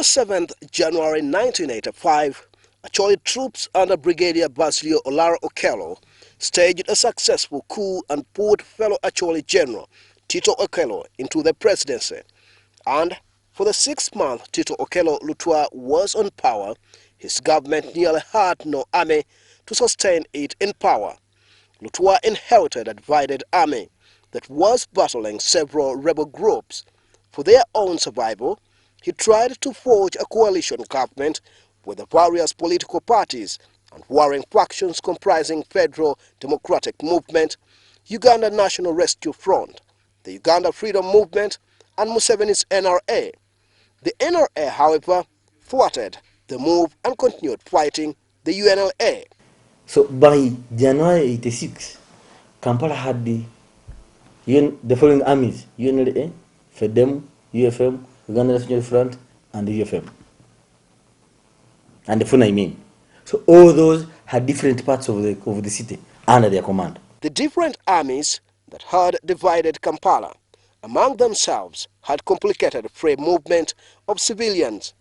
7th January 1985, Acholi troops under Brigadier Basilio Olara Okello staged a successful coup and put fellow Acholi General Tito Okello into the presidency. And for the 6 months Tito Okello Lutwa was on power, his government nearly had no army to sustain it in power. Lutwa inherited a divided army that was battling several rebel groups. For their own survival, he tried to forge a coalition government with the various political parties and warring factions comprising Federal Democratic Movement, Uganda National Rescue Front, the Uganda Freedom Movement, and Museveni's NRA. The NRA, however, thwarted the move and continued fighting the UNLA. So by January 86, Kampala had the following armies: UNLA, FEDEM, UFM, Uganda National Front, and the UFM. And the phone I mean. So all those had different parts of the city under their command. The different armies that had divided Kampala among themselves had complicated free movement of civilians.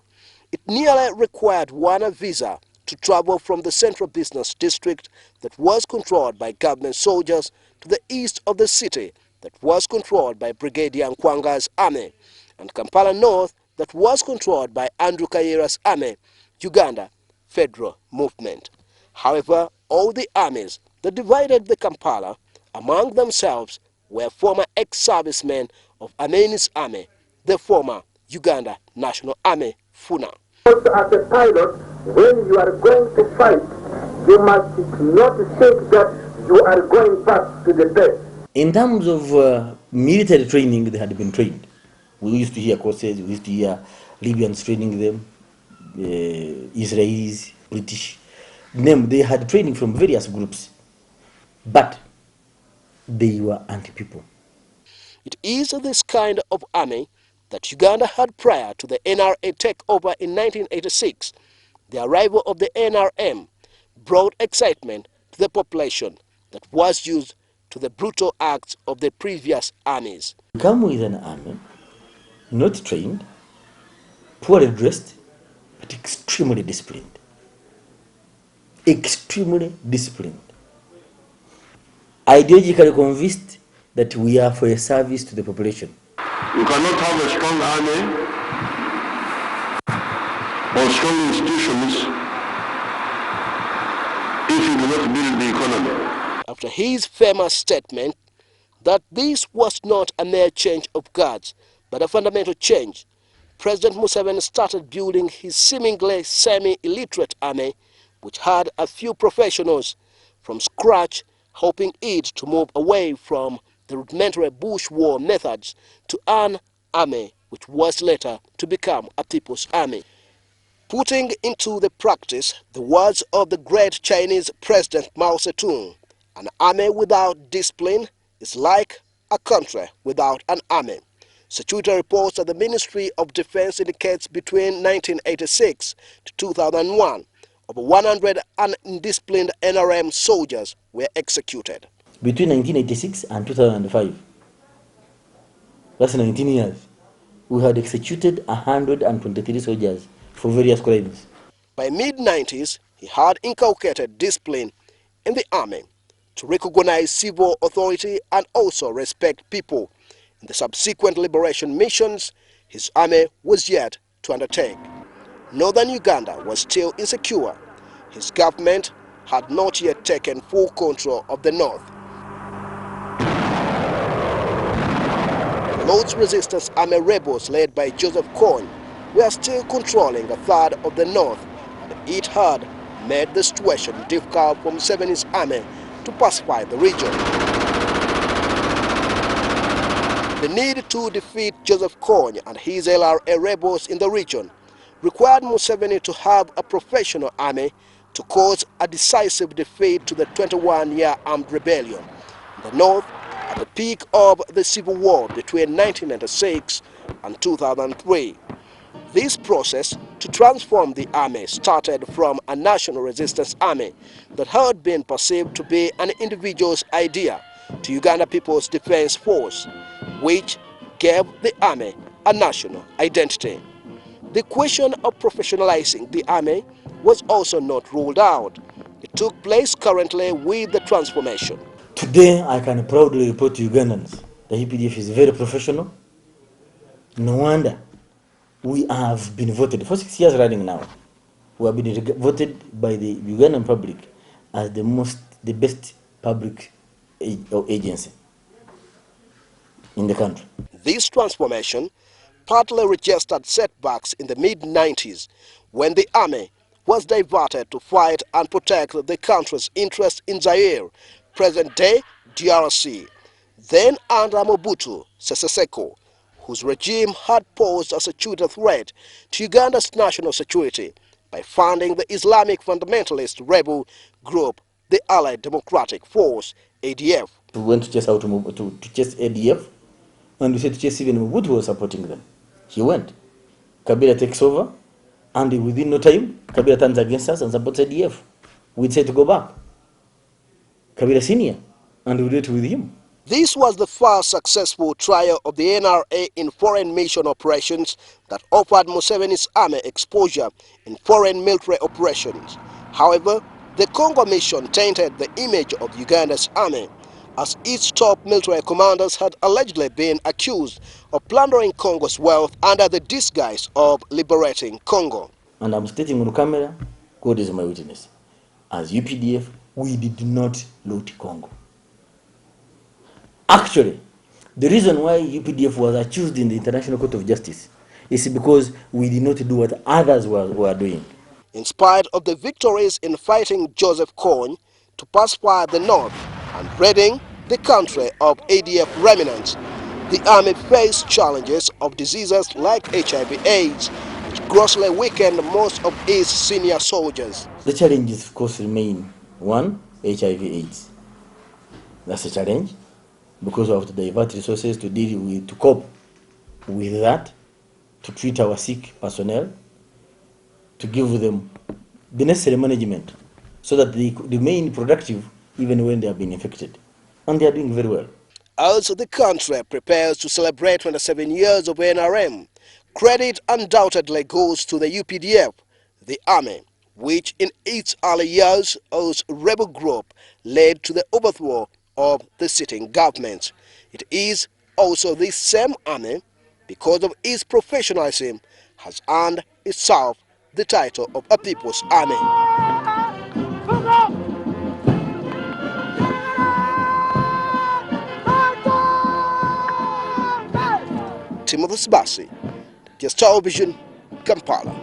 It nearly required one visa to travel from the central business district that was controlled by government soldiers to the east of the city that was controlled by Brigadier Nkwanga's army, and Kampala North that was controlled by Andrew Kayira's army, Uganda Federal Movement. However, all the armies that divided the Kampala among themselves were former ex-servicemen of Ameni's army, the former Uganda National Army, FUNA. Also, as a pilot, when you are going to fight, you must not think that you are going back to the base. In terms of military training, they had been trained. We used to hear courses, we used to hear Libyans training them, Israelis, British. They had training from various groups, but they were anti-people. It is this kind of army that Uganda had prior to the NRA takeover in 1986. The arrival of the NRM brought excitement to the population that was used to the brutal acts of the previous armies. You come with an army, not trained, poorly dressed, but extremely disciplined. Extremely disciplined. Ideologically convinced that we are for a service to the population. You cannot have a strong army or strong institutions if you do not build the economy. After his famous statement that this was not a mere change of guards, but a fundamental change, President Museveni started building his seemingly semi-illiterate army, which had a few professionals, from scratch, hoping it to move away from the rudimentary bush war methods to an army which was later to become a people's army. Putting into the practice the words of the great Chinese President Mao Zedong, an army without discipline is like a country without an army. Security reports that the Ministry of Defense indicates between 1986 to 2001, over 100 undisciplined NRM soldiers were executed. Between 1986 and 2005, that's 19 years, we had executed 123 soldiers for various crimes. By mid-90s, he had inculcated discipline in the army to recognize civil authority and also respect people. In the subsequent liberation missions his army was yet to undertake. Northern Uganda was still insecure. His government had not yet taken full control of the north. The Lord's Resistance Army rebels led by Joseph Kony were still controlling a third of the north, and it had made the situation difficult for Museveni's army to pacify the region. The need to defeat Joseph Kony and his LRA rebels in the region required Museveni to have a professional army to cause a decisive defeat to the 21-year armed rebellion in the north at the peak of the civil war between 1996 and 2003. This process to transform the army started from a national resistance army that had been perceived to be an individual's idea to Uganda Peoples Defense Force, which gave the army a national identity. The question of professionalizing the army was also not ruled out. It took place currently with the transformation. Today, I can proudly report to Ugandans the UPDF is very professional. No wonder we have been voted for 6 years running now. We have been voted by the Ugandan public as the best public agency in the country. This transformation partly registered setbacks in the mid-90s when the army was diverted to fight and protect the country's interests in Zaire, present-day DRC, then under Mobutu Sese Seko, whose regime had posed a security threat to Uganda's national security by funding the Islamic fundamentalist rebel group, the Allied Democratic Force, ADF. We went to chase out to chase ADF, and we said to chase even Mobutu was supporting them. He went. Kabila takes over, and within no time, Kabila turns against us and supports ADF. We said to go back. Kabila senior, and we did it with him. This was the first successful trial of the NRA in foreign mission operations that offered Museveni's army exposure in foreign military operations. However, the Congo mission tainted the image of Uganda's army, as its top military commanders had allegedly been accused of plundering Congo's wealth under the disguise of liberating Congo. And I'm stating on camera, God is my witness. As UPDF, we did not loot Congo. Actually, the reason why UPDF was accused in the International Court of Justice is because we did not do what others were doing. In spite of the victories in fighting Joseph Kony to pacify the north and ridding the country of ADF remnants, the army faced challenges of diseases like HIV/AIDS, which grossly weakened most of its senior soldiers. The challenges, of course, remain. One, HIV/AIDS. That's a challenge, because we have to divert resources to cope with that, to treat our sick personnel, to give them the necessary management so that they remain productive even when they have been infected. And they are doing very well. As the country prepares to celebrate 27 years of NRM, credit undoubtedly goes to the UPDF, the army, which in its early years was a rebel group led to the overthrow of the sitting government. It is also this same army, because of its professionalism, has earned itself the title of a People's Army. Timothy Sibasi, Just Television, Kampala.